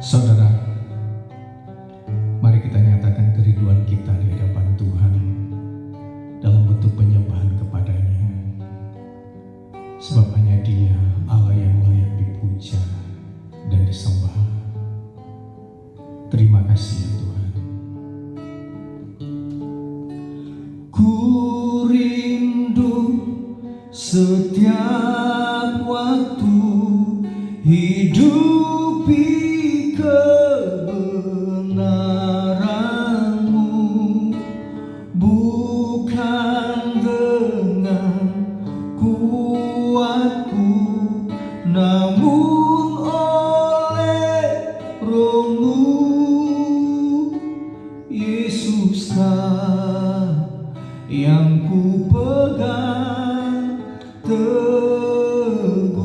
Saudara, mari kita nyatakan kerinduan kita di hadapan Tuhan dalam bentuk penyembahan kepada-Nya. Sebab hanya Dia Allah yang layak dipuja dan disembah. Terima kasih ya Tuhan. Ku rindu setiap waktu hidupi kebenaran-Mu, bukan dengan kuatku, namun oleh Roh-Mu. Yesuskah yang ku pegang teguh.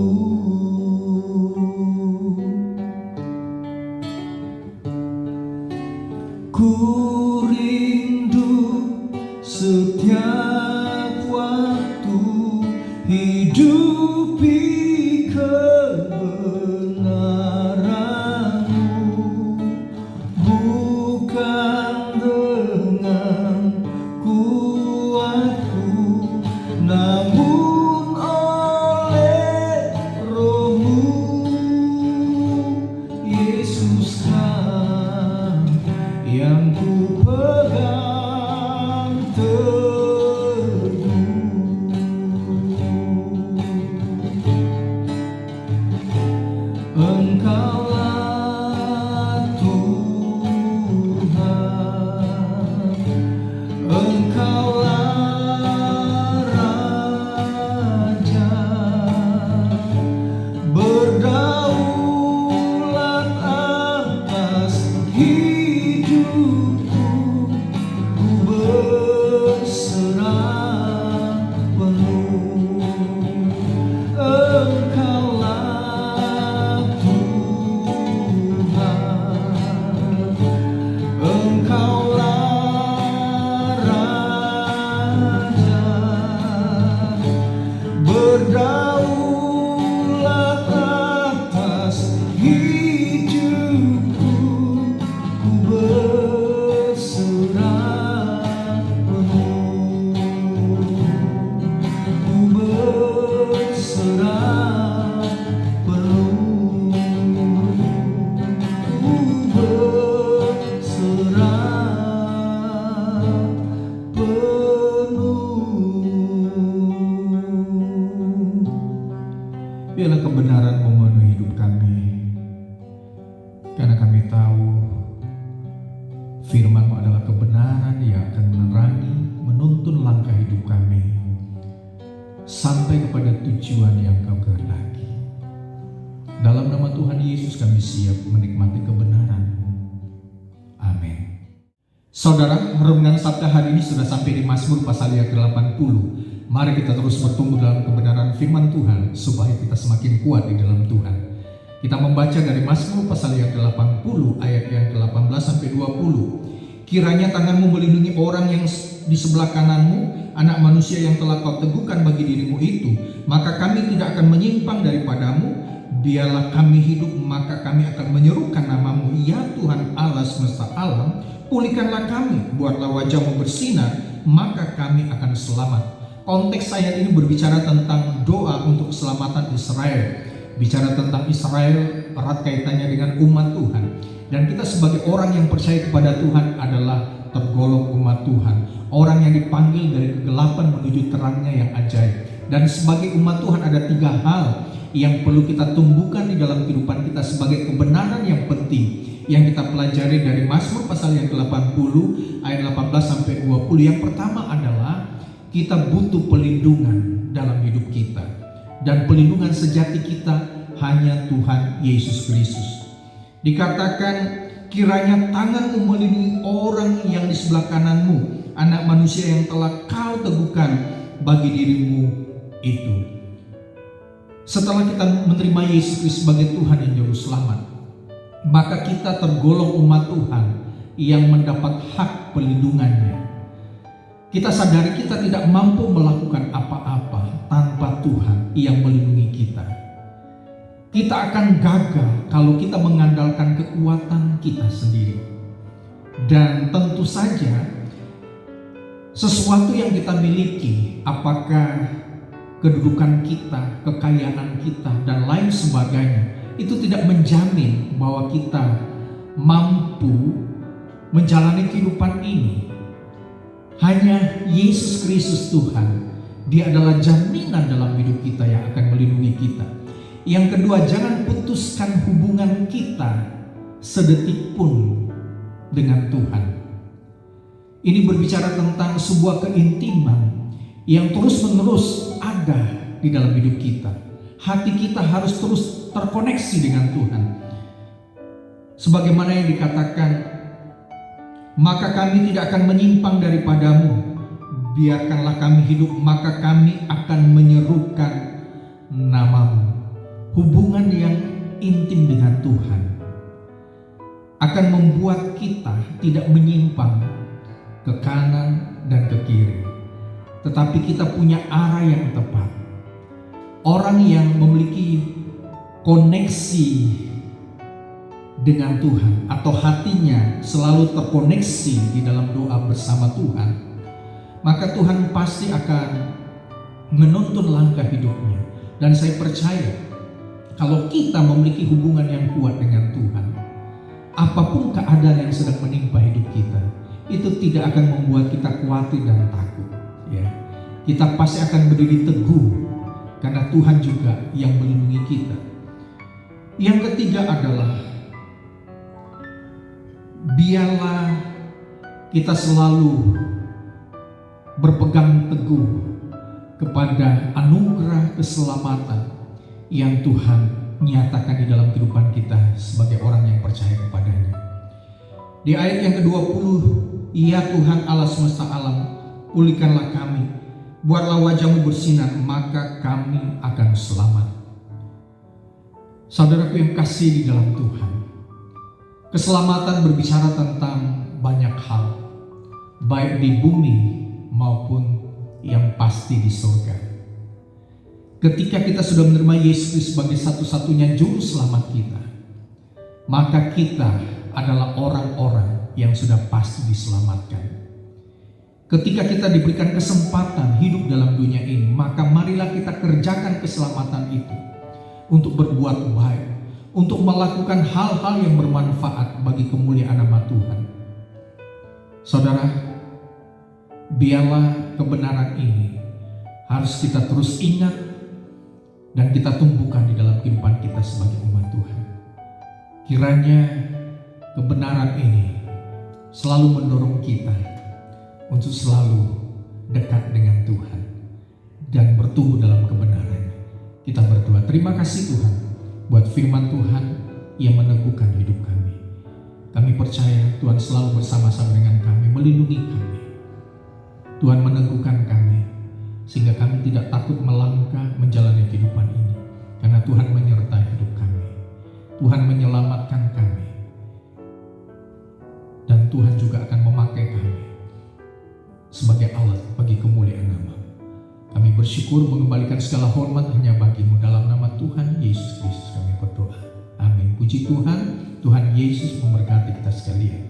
Ku rindu setiap waktu hidupi kebenaran-Mu, bukan dengan kuatku, namun oleh Roh-Mu. Yesuskah yang ku pegang teguh. Engkaulah Tuhan, Engkaulah Raja, berdaulat atas hidupku, ku berserah penuh. Engkaulah Tuhan, Engkaulah Raja, berdaulat atas hidupku, ku berserah penuh, ku berserah penuh, ku berserah penuh. Biarlah kebenaran memenuhi hidup kami, karena kami tahu firman-Mu adalah kebenaran yang akan menerangi, menuntun langkah hidup kami sampai kepada tujuan yang Kau kehendaki. Dalam nama Tuhan Yesus kami siap menikmati kebenaran-Mu. Amin. Saudara, renungan Sabda hari ini sudah sampai di Mazmur pasal yang ke-80. Mari kita terus bertumbuh dalam kebenaran firman Tuhan supaya kita semakin kuat di dalam Tuhan. Kita membaca dari Mazmur pasal yang ke-80 ayat yang ke-18 sampai 20. Kiranya tangan-Mu melindungi orang yang di sebelah kanan-Mu, anak manusia yang telah Kau teguhkan bagi diri-Mu itu. Maka kami tidak akan menyimpang daripada-Mu. Biarlah kami hidup, maka kami akan menyerukan nama-Mu, ya Tuhan Allah semesta alam. Pulihkanlah kami, buatlah wajah-Mu bersinar, maka kami akan selamat. Konteks ayat ini berbicara tentang doa untuk keselamatan Israel. Bicara tentang Israel erat kaitannya dengan umat Tuhan. Dan kita sebagai orang yang percaya kepada Tuhan adalah tergolong umat Tuhan. Orang yang dipanggil dari kegelapan menuju terangnya yang ajaib. Dan sebagai umat Tuhan ada 3 hal yang perlu kita tumbuhkan di dalam kehidupan kita sebagai kebenaran yang penting yang kita pelajari dari Mazmur pasal yang ke-80 ayat 18 sampai 20. Yang pertama adalah kita butuh pelindungan dalam hidup kita, dan pelindungan sejati kita hanya Tuhan Yesus Kristus. Dikatakan, kiranya tangan-Mu melindungi orang yang di sebelah kanan-Mu, anak manusia yang telah Kau teguhkan bagi diri-Mu itu. Setelah kita menerima Yesus Kristus sebagai Tuhan yang juru selamat, maka kita tergolong umat Tuhan yang mendapat hak pelindungannya. Kita sadari kita tidak mampu melakukan apa-apa tanpa Tuhan yang melindungi kita. Kita kita akan gagal kalau kita mengandalkan kekuatan kita sendiri. Dan tentu saja sesuatu yang kita miliki, apakah kedudukan kita, kekayaan kita, dan lain sebagainya, itu tidak menjamin bahwa kita mampu menjalani kehidupan ini. Hanya Yesus Kristus Tuhan, Dia adalah jaminan dalam hidup kita yang akan melindungi kita. Yang kedua, jangan putuskan hubungan kita sedetik pun dengan Tuhan. Ini berbicara tentang sebuah keintiman yang terus-menerus ada di dalam hidup kita. Hati kita harus terus terkoneksi dengan Tuhan. Sebagaimana yang dikatakan, maka kami tidak akan menyimpang daripadamu. Biarkanlah kami hidup, maka kami akan menyerukan namamu. Hubungan yang intim dengan Tuhan akan membuat kita tidak menyimpang ke kanan dan ke kiri, tetapi kita punya arah yang tepat. Orang yang memiliki koneksi dengan Tuhan atau hatinya selalu terkoneksi di dalam doa bersama Tuhan, maka Tuhan pasti akan menuntun langkah hidupnya. Dan saya percaya kalau kita memiliki hubungan yang kuat dengan Tuhan, apapun keadaan yang sedang menimpa hidup kita, itu tidak akan membuat kita khawatir dan takut. Ya, kita pasti akan berdiri teguh karena Tuhan juga yang melindungi kita. Yang ketiga adalah biarlah kita selalu berpegang teguh kepada anugerah keselamatan yang Tuhan nyatakan di dalam kehidupan kita sebagai orang yang percaya kepadanya. Di ayat yang ke-20, ya Tuhan Allah semesta alam, pulihkanlah kami, buatlah wajah-Mu bersinar, maka kami akan selamat. Saudaraku yang kasih di dalam Tuhan, keselamatan berbicara tentang banyak hal, baik di bumi maupun yang pasti di surga. Ketika kita sudah menerima Yesus sebagai satu-satunya juru selamat kita, maka kita adalah orang-orang yang sudah pasti diselamatkan. Ketika kita diberikan kesempatan hidup dalam dunia ini, maka marilah kita kerjakan keselamatan itu untuk berbuat baik, untuk melakukan hal-hal yang bermanfaat bagi kemuliaan nama Tuhan. Saudara, biarlah kebenaran ini harus kita terus ingat dan kita tumbuhkan di dalam kehidupan kita sebagai umat Tuhan. Kiranya kebenaran ini selalu mendorong kita untuk selalu dekat dengan Tuhan dan bertumbuh dalam kebenaran. Kita berdoa, terima kasih Tuhan buat firman Tuhan yang meneguhkan hidup kami. Kami percaya Tuhan selalu bersama-sama dengan kami, melindungi kami. Tuhan meneguhkan kami sehingga kami tidak takut melangkah menjalani kehidupan ini, karena Tuhan menyertai hidup kami. Tuhan menyelamatkan kami, dan Tuhan juga akan memakai kami sebagai alat bagi kemuliaan nama. Kami bersyukur mengembalikan segala hormat hanya bagi-Mu, dalam nama Tuhan Yesus Kristus kami berdoa. Amin. Puji Tuhan, Tuhan Yesus memberkati kita sekalian.